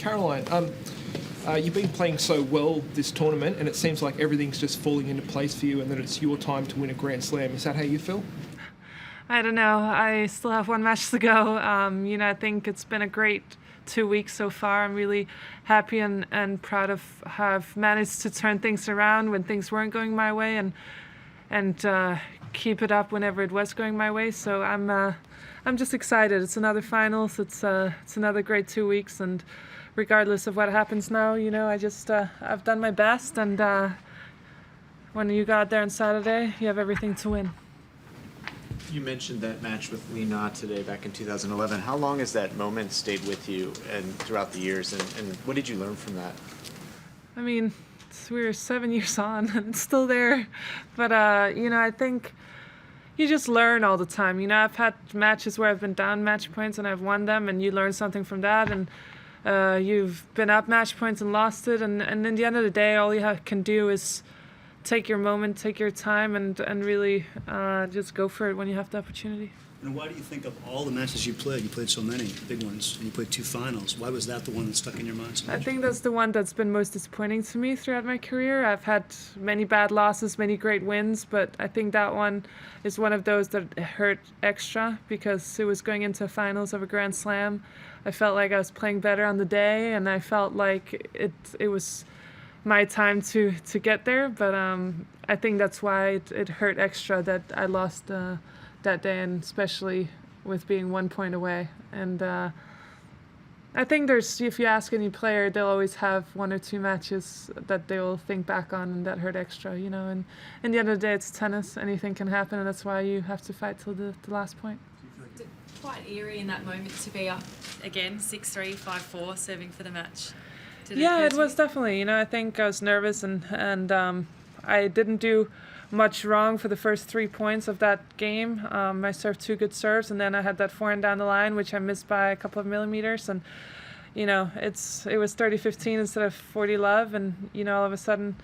Caroline, you've been playing so well this tournament, and it seems like everything's just falling into place for you, and that it's your time to win a Grand Slam. Is that how you feel? I don't know. I still have one match to go. I think it's been a great 2 weeks so far. I'm really happy and proud of have managed to turn things around when things weren't going my way, and keep it up whenever it was going my way. So I'm just excited. It's another finals. It's another great 2 weeks, and regardless of what happens now, I've done my best, and when you go out there on Saturday, you have everything to win. You mentioned that match with Li Na today back in 2011. How long has that moment stayed with you and throughout the years, and what did you learn from that? I mean, we're 7 years on and it's still there, but I think you just learn all the time. I've had matches where I've been down match points and I've won them, and you learn something from that, and you've been up match points and lost it, and in the end of the day, all you can do is take your moment, take your time, and really just go for it when you have the opportunity. And why do you think of all the matches you played so many big ones, and you played 2 finals, why was that the one that stuck in your mind so much? I think that's the one that's been most disappointing to me throughout my career. I've had many bad losses, many great wins, but I think that one is one of those that hurt extra because it was going into finals of a Grand Slam. I felt like I was playing better on the day, and I felt like it was my time to get there, but I think that's why it hurt extra that I lost that day, and especially with being 1 point away. And I think if you ask any player, they'll always have 1 or 2 matches that they'll think back on and that hurt extra, and in the end of the day, it's tennis. Anything can happen, and that's why you have to fight till the last point. Quite eerie in that moment to be up again, 6-3, 5-4, serving for the match. Yeah, it was definitely. I think I was nervous, and I didn't do much wrong for the first 3 points of that game. I served 2 good serves, and then I had that forehand down the line, which I missed by a couple of millimeters, and it was 30-15 instead of 40-love, and all of a sudden,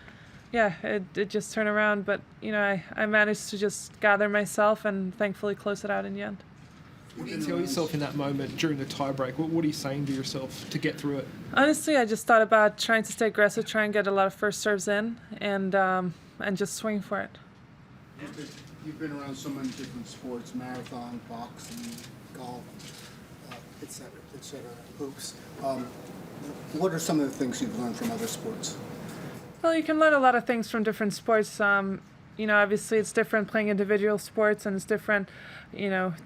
it just turned around. But I managed to just gather myself and thankfully close it out in the end. What do you tell yourself in that moment during the tiebreak? What are you saying to yourself to get through it? Honestly, I just thought about trying to stay aggressive, try and get a lot of first serves in, and just swing for it. You've been around so many different sports: marathon, boxing, golf, etc., hoops. What are some of the things you've learned from other sports? Well, you can learn a lot of things from different sports. Obviously it's different playing individual sports, and it's different,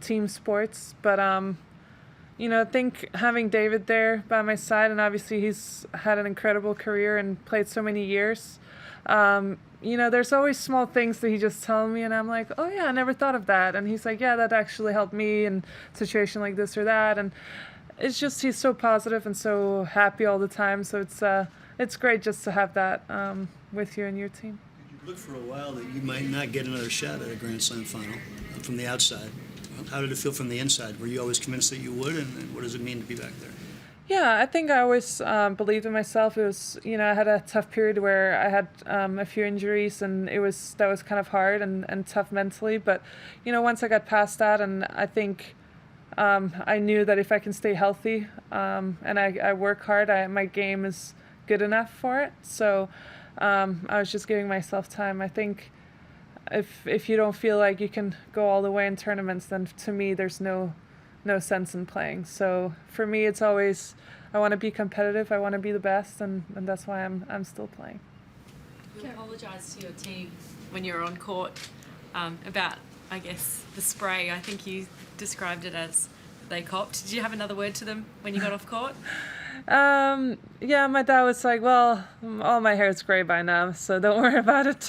team sports. But, I think having David there by my side, and obviously he's had an incredible career and played so many years. There's always small things that he just tells me, and I'm like, oh yeah, I never thought of that. And he's like, yeah, that actually helped me in a situation like this or that. And it's just, he's so positive and so happy all the time. So it's great just to have that with you and your team. Looked for a while that you might not get another shot at a Grand Slam final from the outside. How did it feel from the inside? Were you always convinced that you would, and what does it mean to be back there? Yeah, I think I always believed in myself. It was, I had a tough period where I had a few injuries, and that was kind of hard and tough mentally. But, once I got past that, and I think I knew that if I can stay healthy and I work hard, my game is good enough for it. So I was just giving myself time. I think if you don't feel like you can go all the way in tournaments, then to me there's no sense in playing. So for me, it's always, I want to be competitive, I want to be the best, and that's why I'm still playing. You apologise to your team when you're on court about, I guess, the spray. I think you described it as they copped. Did you have another word to them when you got off court? Yeah, my dad was like, well, all my hair is gray by now, so don't worry about it.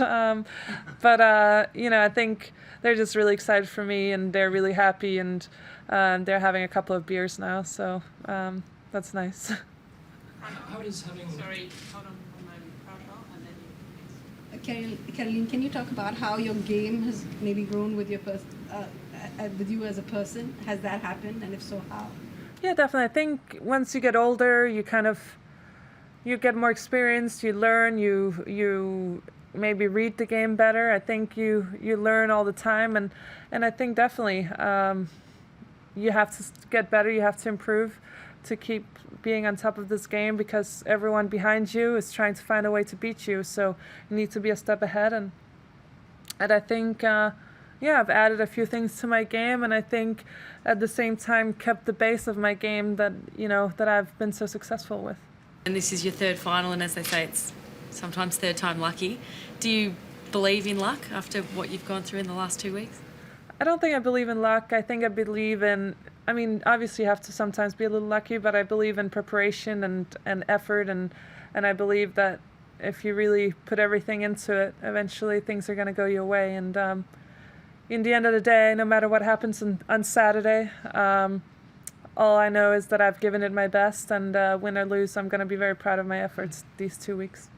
But I think they're just really excited for me, and they're really happy, and they're having a couple of beers now, so that's nice. How does having... Sorry, hold on one moment. And then Caroline, can you talk about how your game has maybe grown with with you as a person? Has that happened, and if so, how? Yeah, definitely. I think once you get older, you get more experience, you learn, you maybe read the game better. I think you learn all the time, and I think definitely you have to get better, you have to improve. to keep being on top of this game, because everyone behind you is trying to find a way to beat you. So you need to be a step ahead, and I think I've added a few things to my game, and I think at the same time kept the base of my game that that I've been so successful with. And this is your third final, and as they say, it's sometimes third time lucky. Do you believe in luck after what you've gone through in the last 2 weeks? I don't think I believe in luck. I think I believe in, I mean, obviously you have to sometimes be a little lucky, but I believe in preparation and effort, and I believe that if you really put everything into it, eventually things are going to go your way. And in the end of the day, no matter what happens on Saturday, all I know is that I've given it my best, and win or lose, I'm going to be very proud of my efforts these 2 weeks.